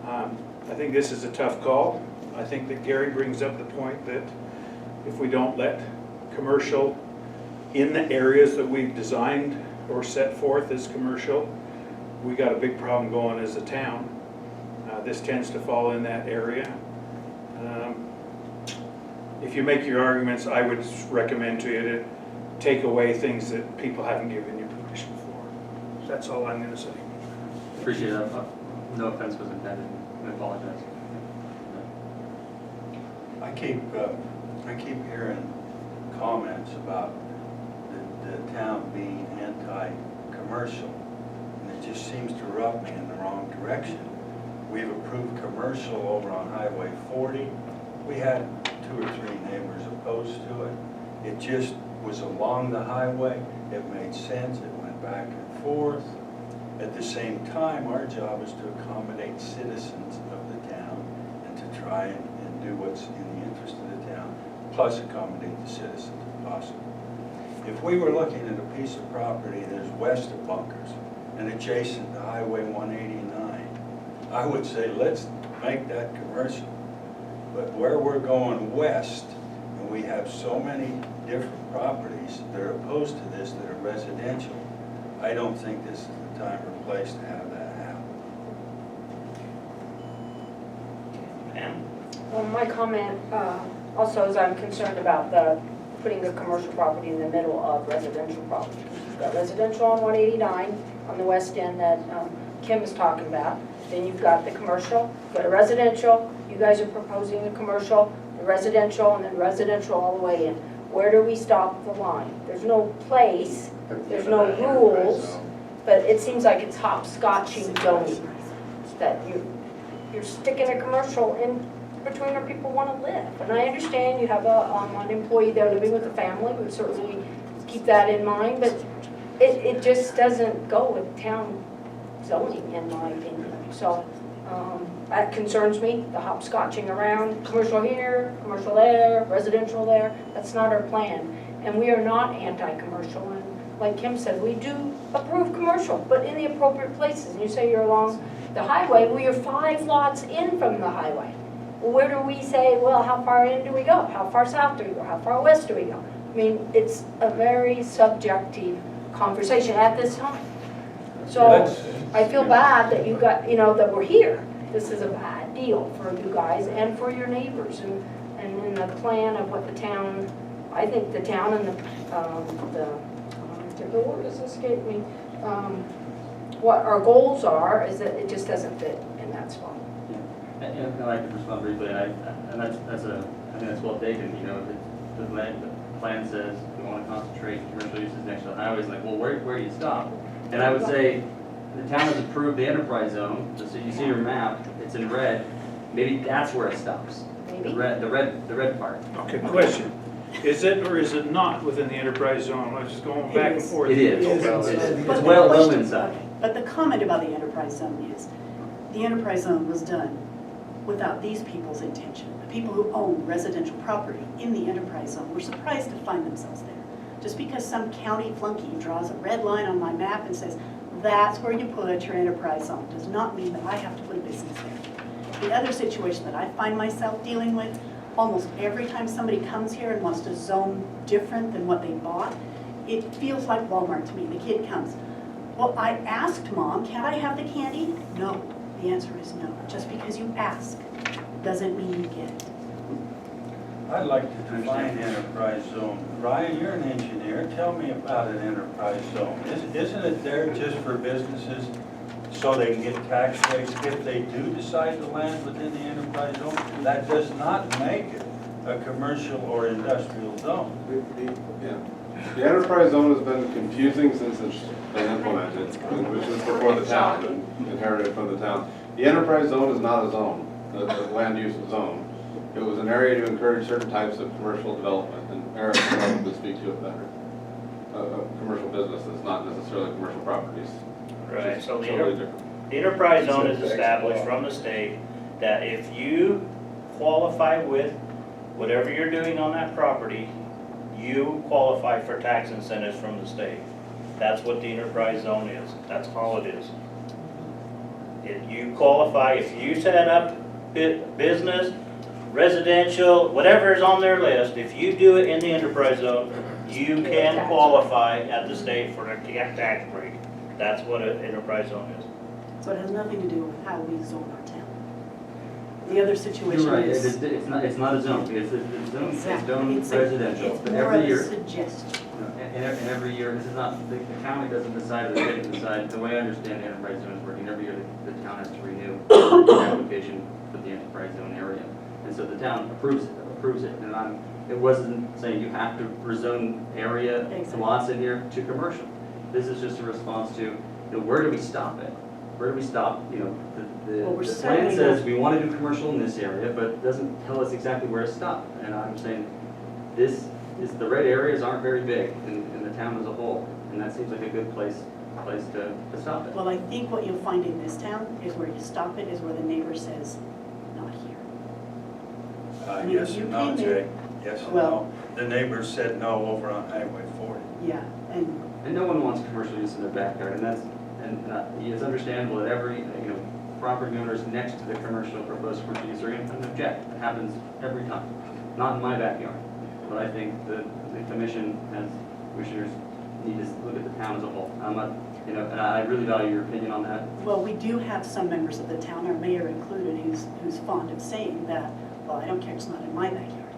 I think this is a tough call. I think that Gary brings up the point that if we don't let commercial in the areas that we've designed or set forth as commercial, we got a big problem going as a town. This tends to fall in that area. If you make your arguments, I would recommend to you to take away things that people haven't given you permission for. That's all I'm gonna say. Appreciate that. No offense was intended. I apologize. I keep hearing comments about the town being anti-commercial, and it just seems to rub me in the wrong direction. We've approved commercial over on Highway 40. We had 2 or 3 neighbors opposed to it. It just was along the highway. It made sense. It went back and forth. At the same time, our job is to accommodate citizens of the town and to try and do what's in the interest of the town, plus accommodate the citizens if possible. If we were looking at a piece of property that's west of Bunkers and adjacent to Highway 189, I would say let's make that commercial. But where we're going west, and we have so many different properties that are opposed to this that are residential, I don't think this is the time or place to have that happen. Pam? Well, my comment also is I'm concerned about putting the commercial property in the middle of residential property. You've got residential on 189 on the west end that Kim is talking about. Then you've got the commercial, you've got a residential, you guys are proposing the commercial, the residential, and then residential all the way in. Where do we stop the line? There's no place, there's no rules, but it seems like it's hopscotching zoning. That you're sticking a commercial in between where people want to live. And I understand you have an employee there living with a family, we certainly keep that in mind, but it just doesn't go with town zoning, in my opinion. So that concerns me, the hopscotching around, commercial here, commercial there, residential there. That's not our plan. And we are not anti-commercial. And like Kim said, we do approve commercial, but in the appropriate places. And you say you're along the highway, well, you're 5 lots in from the highway. Well, where do we say, well, how far in do we go? How far south do we go? How far west do we go? I mean, it's a very subjective conversation at this time. So I feel bad that you got, that we're here. This is a bad deal for you guys and for your neighbors. And in the plan of what the town, I think the town and the word has escaped me, what our goals are is that it just doesn't fit in that spot. Yeah, and I like to respond briefly, and I think that's well taken. The plan says we want to concentrate commercial uses next to the highways. Like, well, where do you stop? And I would say the town has approved the enterprise zone. So you see your map; it's in red. Maybe that's where it stops. Maybe. The red part. Okay, question. Is it or is it not within the enterprise zone? I'm just going back and forth. It is. It's It's well inside. Okay, but the comment about the enterprise zone is, the enterprise zone was done without these people's intention. The people who own residential property in the enterprise zone were surprised to find themselves there. Just because some county flunky draws a red line on my map and says, that's where you put your enterprise zone, does not mean that I have to put a business there. The other situation that I find myself dealing with, almost every time somebody comes here and wants to zone different than what they bought, it feels like Walmart to me. The kid comes, well, I asked Mom, can I have the candy? No. The answer is no. Just because you ask doesn't mean you get it. I'd like to define enterprise zone. Ryan, you're an engineer. Tell me about an enterprise zone. Isn't it there just for businesses so they can get tax rates if they do decide to land within the enterprise zone? That does not make it a commercial or industrial zone. The enterprise zone has been confusing since it's been implemented, which is before the town, inherited from the town. The enterprise zone is not a zone, the land use zone. It was an area to encourage certain types of commercial development, and Eric can probably speak to it better. Commercial businesses, not necessarily commercial properties. Right, so Totally different. the enterprise zone is established from the state that if you qualify with whatever you're doing on that property, you qualify for tax incentives from the state. That's what the enterprise zone is. That's all it is. If you qualify, if you set up business, residential, whatever is on their list, if you do it in the enterprise zone, you can qualify at the state for a tax break. That's what an enterprise zone is. So it has nothing to do with how we zone our town. The other situation You're right, is. it's not a zone, it's zone Exactly. It's residential, It's but more every of a year, suggestion. and every year, this is not, the county doesn't decide, or the state doesn't decide, the way I understand the enterprise zone is working, every year the town has to renew the application for the enterprise zone area. And so the town approves it, and it wasn't saying you have to rezone area, Exactly. lots in here to commercial. This is just a response to, where do we stop it? Where do we stop, Well, we're the plan certainly says not- we want to do commercial in this area, but it doesn't tell us exactly where to stop. And I'm saying, the red areas aren't very big in the town as a whole, and that seems like a good place to stop it. Well, I think what you'll find in this town is where you stop it is where the neighbor says, not here. I mean, Yes you and no, came in- Jay, yes and Well- no. The neighbors said no over on Highway 40. Yeah, and And no one wants commercial use in their backyard, and it's understandable that every, property owners next to the proposed commercial use are going to object. It happens every time. Not in my backyard, but I think the commissioners need to look at the town as a whole. I'm not, and I really value your opinion on that. well, we do have some members of the town, our mayor included, who's fond of saying that, well, I don't care, it's not in my backyard.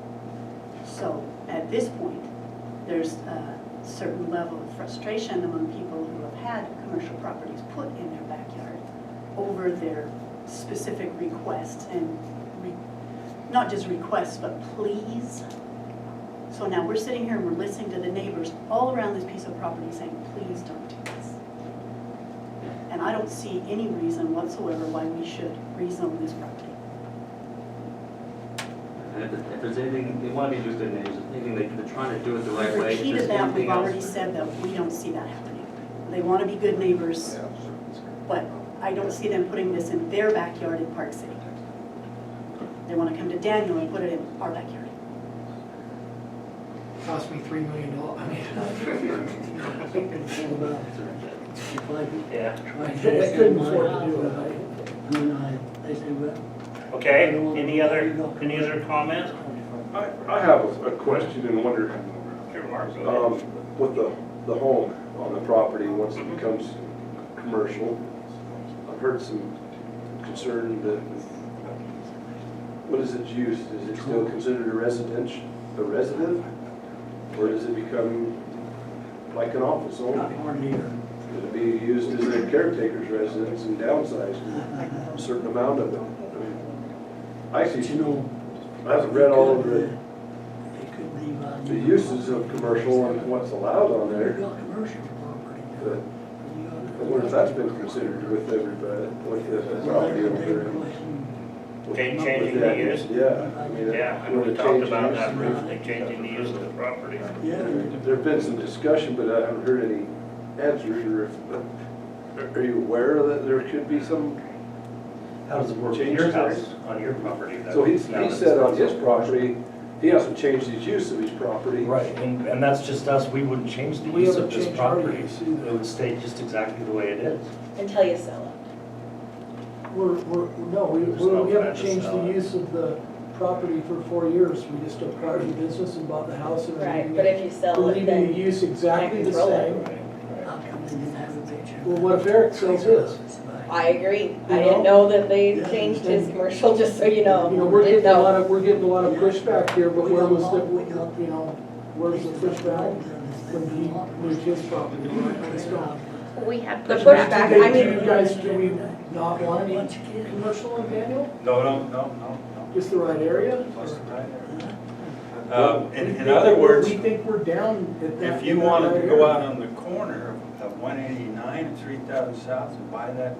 So at this point, there's a certain level of frustration among people who have had commercial properties put in their backyard over their specific requests and not just requests, but pleas. So now we're sitting here and we're listening to the neighbors all around this piece of property saying, please don't do this. And I don't see any reason whatsoever why we should rezone this property. And if there's anything, they want to be just good neighbors, anything they're trying to do it the right We've way. If there's repeated that, we've anything else- already said that, we don't see that happening. They want to be good neighbors, but I don't see them putting this in their backyard in Park City. They want to come to Daniel and put it in our backyard. Cost me $3 million. Yeah. I couldn't afford to do it. They say, well, Okay, any other comments? I have a question and wonder, with the home on the property, once it becomes commercial, I've heard some concern that, what is its use? Is it still considered a resident? Or does it become like an office only? not hardly here. Could it be used as a caretaker's residence and downsized a certain amount of it? I mean, I But see, I've read all of the It could be. the uses of commercial and what's allowed on there, Commercial property. but I wonder if that's been considered with everybody, with the property owner. Changing the use? Yeah, I mean. Yeah, and we talked about that briefly, changing the use of the property. Yeah. There've been some discussion, but I haven't heard any answers, or if, are you aware that there could be some? How does it work with Change your there? house on your property? So he said on his property, he hasn't changed his use of his property. Right, and that's just us, we wouldn't change the We use haven't of this changed our property. use either. It would stay just exactly the way it is. Until you sell it. We haven't changed sell the it. use of the property for 4 years. We just acquired the business and bought the house and we're Right, leaving but it- if you sell we're it, leaving then the use exactly the control it. same. How come they didn't have a picture? Well, what if Eric sells his? I agree. I You didn't know? know that they changed his commercial, just so you know. We're Didn't getting a know. lot of, pushback here, but where was the, where's the pushback when he moved his property? It's gone. We had The pushback. pushback, I Do mean, you guys, do we not want any commercial in Daniel? No. Just the right area? Plus the right area. We In think other that words, we think we're down at that. if you wanted to go out on the corner of 189 and 3000 South and buy that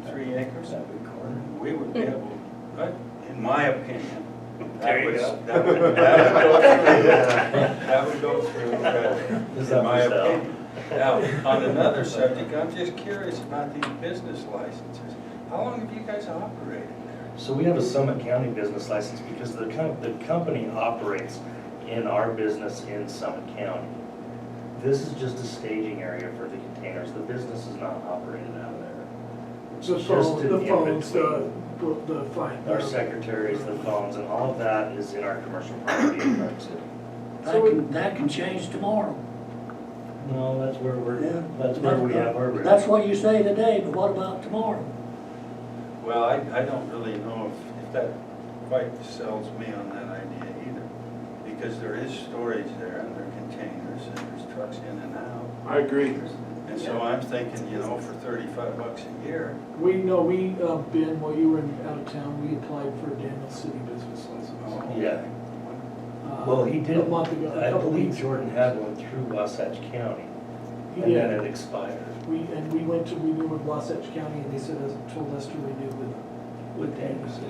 3 acres, we would be able, but in my opinion, There you go. that would go through, in my opinion. Now, on another subject, I'm just curious about these business licenses. How long have you guys operated there? So we have a Summit County business license because the company operates in our business in Summit County. This is just a staging area for the containers. The business is not operated out of there. It's The just phone, an the phones, in-between. the fine. Our secretaries, the phones, and all of that is in our commercial property in Park City. That can change tomorrow. No, that's where Yeah. that's where we have our. That's what you say today, but what about tomorrow? Well, I don't really know if that quite sells me on that idea either, because there is storage there, and there are containers, and there's trucks in and out. I agree. And so I'm thinking, you know, for $35 a year, Ben, while you were out of town, we applied for a Daniel City business license. Yeah. Uh, Well, he did, A month ago, a I couple believe weeks ago. Jordan had one through Wasatch County, He and then did. it expired We went to renew with Wasatch County, and they told us to renew with Daniel City.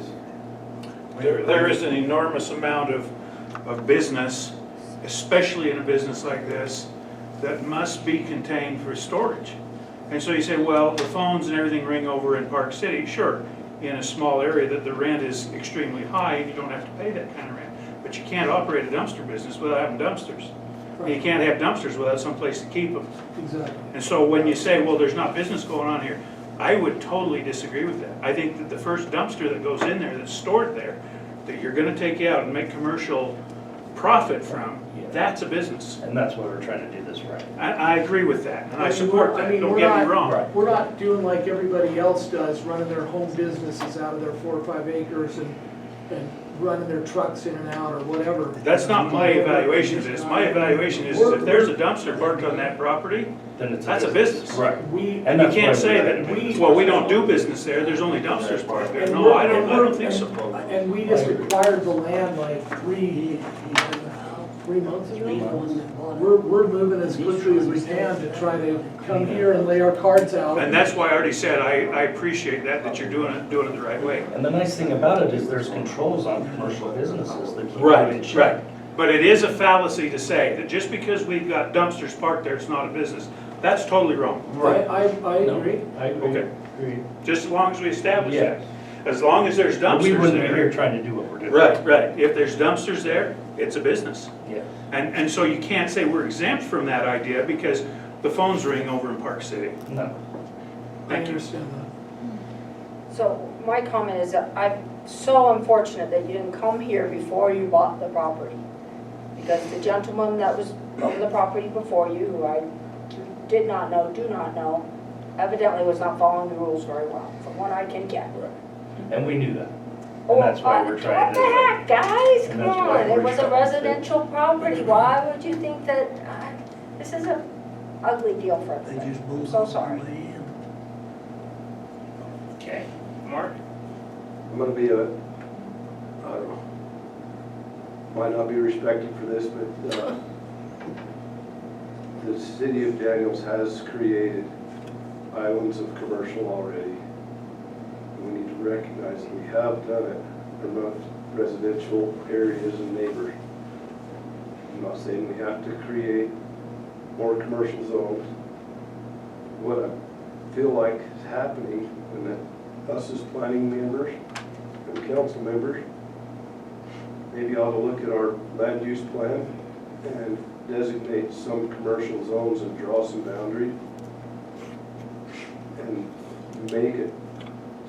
There is an enormous amount of business, especially in a business like this, that must be contained for storage. And so you say, well, the phones and everything ring over in Park City. Sure, in a small area that the rent is extremely high, and you don't have to pay that kind of rent. But you can't operate a dumpster business without having dumpsters. And you can't have dumpsters without some place to keep them. Exactly. And so when you say, well, there's not business going on here, I would totally disagree with that. I think that the first dumpster that goes in there, that's stored there, that you're gonna take out and make commercial profit from, that's a business. And that's why we're trying to do this right. I agree with that, and I mean, support we're- I that, mean, don't we're get me not- wrong. We're not doing like everybody else does, running their home businesses out of their 4 or 5 acres and running their trucks in and out or whatever. That's not my evaluation of this. My evaluation is if there's a dumpster parked on that property, Then it's that's a business. Right. We, And You that's why can't we're say trying to that, do this. well, we don't do business there, there's only dumpsters parked there. And No, we're- I and don't we're- think so. and we just acquired the land like 3 months ago. We're moving as quickly as we can to try to come here and lay our cards out. And that's why I already said, I appreciate that you're doing it the right way. And the nice thing about it is there's controls on commercial businesses that keep them in check. But it is a fallacy to say that just because we've got dumpsters parked there, it's not a business. That's totally wrong. I agree. I agree. Okay. Agreed. Just as long as we establish Yes. that. As long as there's But we dumpsters wouldn't be here there. trying to do what we're doing. Right. If there's dumpsters there, it's a business. Yeah. And so you can't say we're exempt from that idea because the phones ring over in Park City. No. I Thank you. understand that. So my comment is that I'm so unfortunate that you didn't come here before you bought the property. Because the gentleman that was on the property before you, who I do not know, evidently was not following the rules very well, from what I can get. And we knew that. And that's why we're trying to. What the heck, guys, And come that's why on, it we're was a trying to- residential property, why would you think that, this is a ugly deal for They everybody. just I'm bulldoze so sorry. somebody in. Okay, Mark? I'm gonna be I don't know, might not be respected for this, but the city of Daniels has created islands of commercial already. We need to recognize that we have done it among residential areas and neighbors. I'm not saying we have to create more commercial zones. What I feel like is happening, and that us as planning members and council members, maybe ought to look at our land use plan and designate some commercial zones and draw some boundary and make it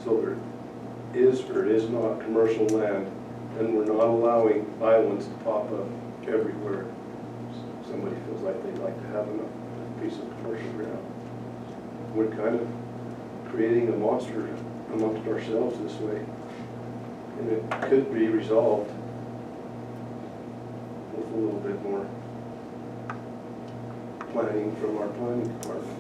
so there is or is not commercial land, and we're not allowing islands to pop up everywhere. Somebody feels like they'd like to have a piece of commercial ground. We're kind of creating a monster amongst ourselves this way, and it could be resolved with a little bit more planning from our planning department.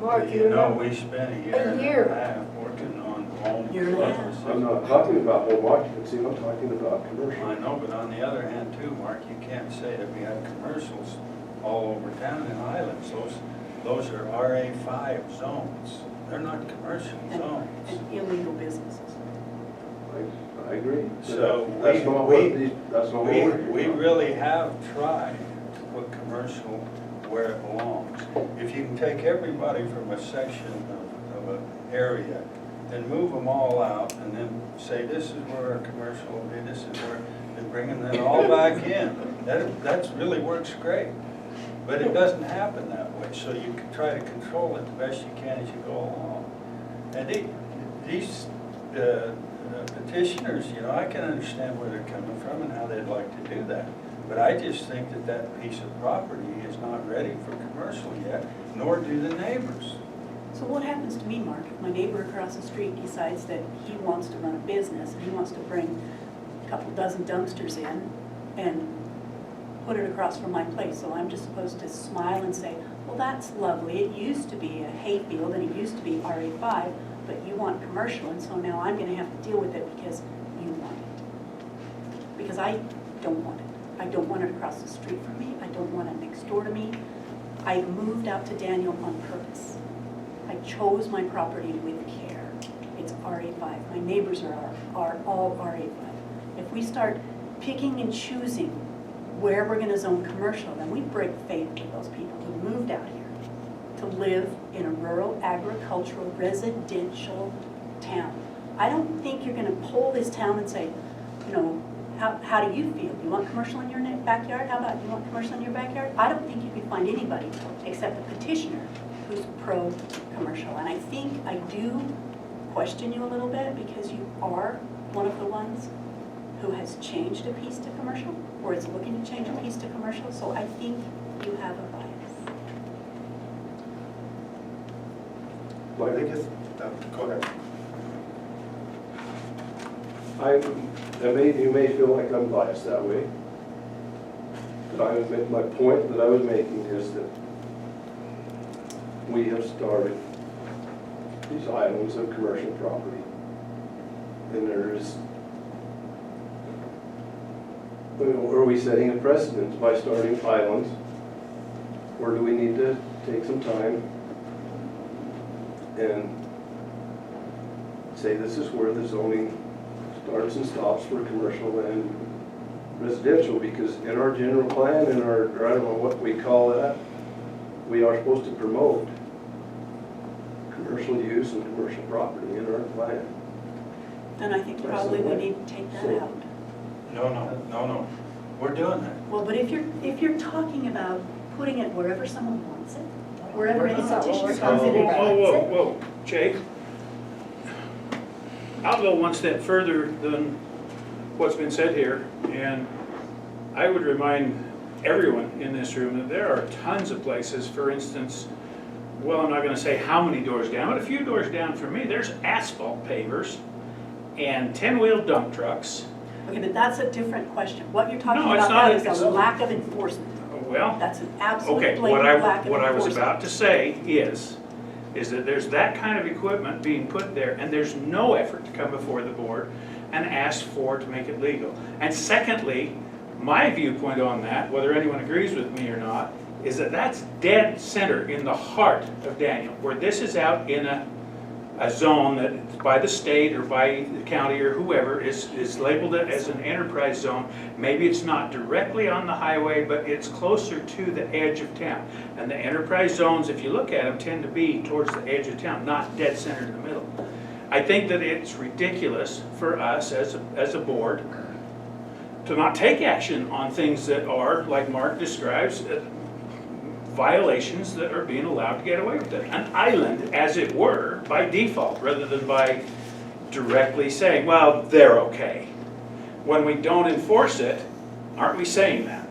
Mark, you You know, remember? we spent a year and year. a half working on home. Year and a half. I'm not talking about home occupancy, I'm talking about I commercial. know, but on the other hand too, Mark, you can't say that we have commercials all over town in islands. Those are RA5 zones. They're not commercial zones. And illegal businesses. I agree. So That's not what we we're. really have tried to put commercial where it belongs. If you can take everybody from a section of an area and move them all out, and then say, this is where our commercial will be, this is where, and bringing that all back in. That's really works great. But it doesn't happen that way, so you can try to control it the best you can as you go along. And these petitioners, you know, I can understand where they're coming from and how they'd like to do that. But I just think that that piece of property is not ready for commercial yet, nor do the neighbors. So what happens to me, Mark, if my neighbor across the street decides that he wants to run a business and he wants to bring a couple dozen dumpsters in and put it across from my place? So I'm just supposed to smile and say, well, that's lovely. It used to be a hayfield and it used to be RA5, but you want commercial, and so now I'm gonna have to deal with it because you want it. Because I don't want it. I don't want it across the street from me. I don't want it next door to me. I moved out to Daniel on purpose. I chose my property with care. It's RA5. My neighbors are all RA5. If we start picking and choosing where we're gonna zone commercial, then we break faith with those people who moved out here to live in a rural, agricultural, residential town. I don't think you're gonna poll this town and say, you know, how do you feel? You want commercial in your backyard? How about you want commercial in your backyard? I don't think you can find anybody except the petitioner who's pro-commercial. And I think I do question you a little bit because you are one of the ones who has changed a piece to commercial or is looking to change a piece to commercial. So I think you have a bias. I guess, go ahead. You may feel like I'm biased that way. But my point that I was making is that we have started these islands of commercial property. And are we setting a precedent by starting islands? Or do we need to take some time and say this is where the zoning starts and stops for commercial and residential? Because in our general plan, in our, or I don't know what we call that, we are supposed to promote commercial use and commercial property in our plan. Then I think probably we need to take that out. No. We're doing that. Well, but if you're talking about putting it wherever someone wants it, wherever any petitioner comes in and wants it. Whoa, Jake. I'll go one step further than what's been said here, and I would remind everyone in this room that there are tons of places, for instance, well, I'm not gonna say how many doors down, but a few doors down from me, there's asphalt pavers and 10-wheel dump trucks. Okay, but that's a different question. What you're talking No, it's about not. now is a lack of enforcement. Well, That's an absolute okay, blatant lack of enforcement. what I was about to say is that there's that kind of equipment being put there, and there's no effort to come before the board and ask for to make it legal. And secondly, my viewpoint on that, whether anyone agrees with me or not, is that that's dead center in the heart of Daniel, where this is out in a zone that by the state or by the county or whoever is labeled it as an enterprise zone. Maybe it's not directly on the highway, but it's closer to the edge of town. And the enterprise zones, if you look at them, tend to be towards the edge of town, not dead center in the middle. I think that it's ridiculous for us as a board to not take action on things that are, like Mark describes, violations that are being allowed to get away with it. An island, as it were, by default, rather than by directly saying, well, they're okay. When we don't enforce it, aren't we saying that?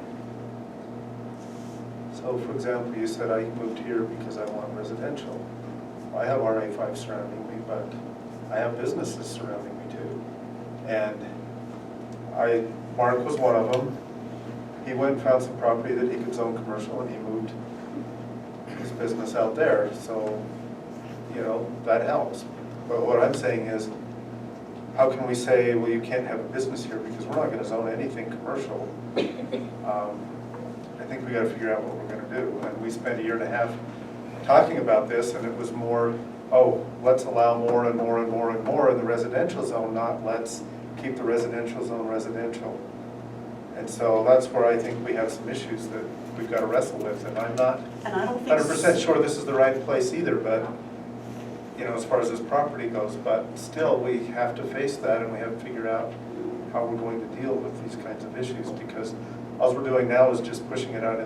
So for example, you said I moved here because I want residential. I have RA5 surrounding me, but I have businesses surrounding me too. And Mark was one of them. He went and found some property that he could zone commercial, and he moved his business out there. So, you know, that helps. But what I'm saying is, how can we say, well, you can't have a business here because we're not going to zone anything commercial? I think we got to figure out what we're going to do. And we spent a year and a half talking about this, and it was more, oh, let's allow more and more and more and more in the residential zone, not let's keep the residential zone residential. And so that's where I think we have some issues that we've got to wrestle with. And I'm not 100% sure this is the right place either, but you know, as far as this property goes, but still, we have to face that and we have to figure out how we're going to deal with these kinds of issues, because all we're doing now is just pushing it out